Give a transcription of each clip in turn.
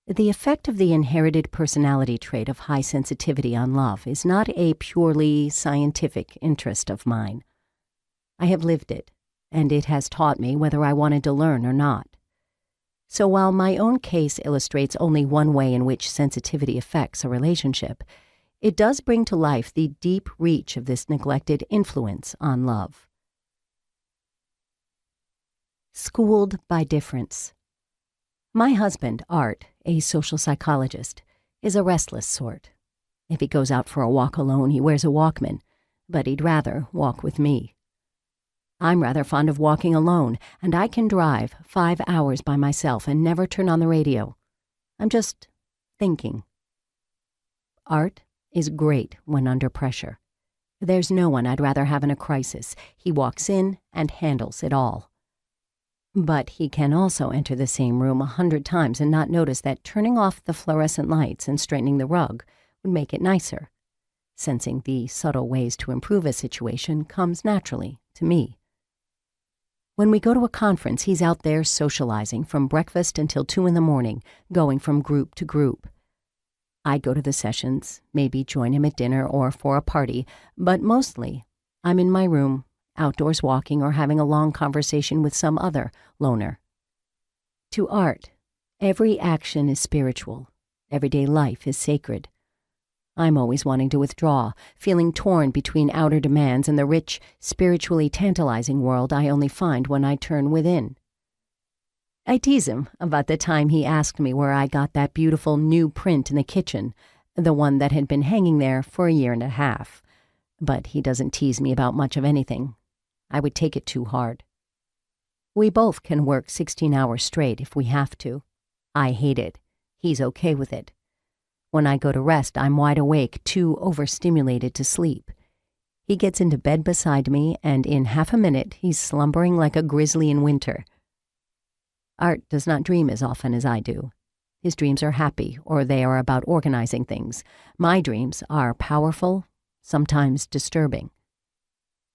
The effect of the inherited personality trait of high sensitivity on love is not a purely scientific interest of mine. I have lived it, and it has taught me whether I wanted to learn or not. So while my own case illustrates only one way in which sensitivity affects a relationship, it does bring to life the deep reach of this neglected influence on love. Schooled by difference. My husband, Art, a social psychologist, is a restless sort. If he goes out for a walk alone, he wears a Walkman, but he'd rather walk with me. I'm rather fond of walking alone, and I can drive 5 hours by myself and never turn on the radio. I'm just thinking. Art is great when under pressure. There's no one I'd rather have in a crisis. He walks in and handles it all. But he can also enter the same room 100 times and not notice that turning off the fluorescent lights and straightening the rug would make it nicer. Sensing the subtle ways to improve a situation comes naturally to me. When we go to a conference, he's out there socializing from breakfast until 2 in the morning, going from group to group. I go to the sessions, maybe join him at dinner or for a party, but mostly I'm in my room, outdoors walking or having a long conversation with some other loner. To Art, every action is spiritual. Everyday life is sacred. I'm always wanting to withdraw, feeling torn between outer demands and the rich, spiritually tantalizing world I only find when I turn within. I tease him about the time he asked me where I got that beautiful new print in the kitchen, the one that had been hanging there for a year and a half. But he doesn't tease me about much of anything. I would take it too hard. We both can work 16 hours straight if we have to. I hate it. He's okay with it. When I go to rest, I'm wide awake, too overstimulated to sleep. He gets into bed beside me, and in half a minute, he's slumbering like a grizzly in winter. Art does not dream as often as I do. His dreams are happy, or they are about organizing things. My dreams are powerful, sometimes disturbing.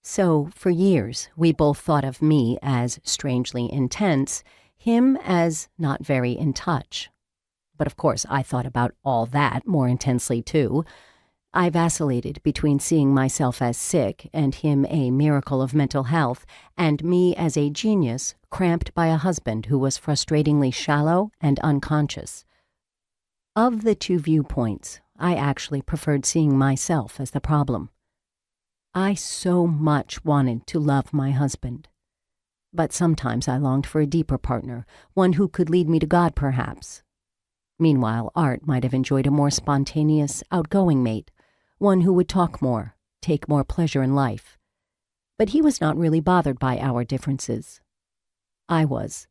So, for years, we both thought of me as strangely intense, him as not very in touch. But of course, I thought about all that more intensely, too. I vacillated between seeing myself as sick and him a miracle of mental health, and me as a genius cramped by a husband who was frustratingly shallow and unconscious. Of the two viewpoints, I actually preferred seeing myself as the problem. I so much wanted to love my husband. But sometimes I longed for a deeper partner, one who could lead me to God, perhaps. Meanwhile, Art might have enjoyed a more spontaneous, outgoing mate, one who would talk more, take more pleasure in life. But he was not really bothered by our differences. I was.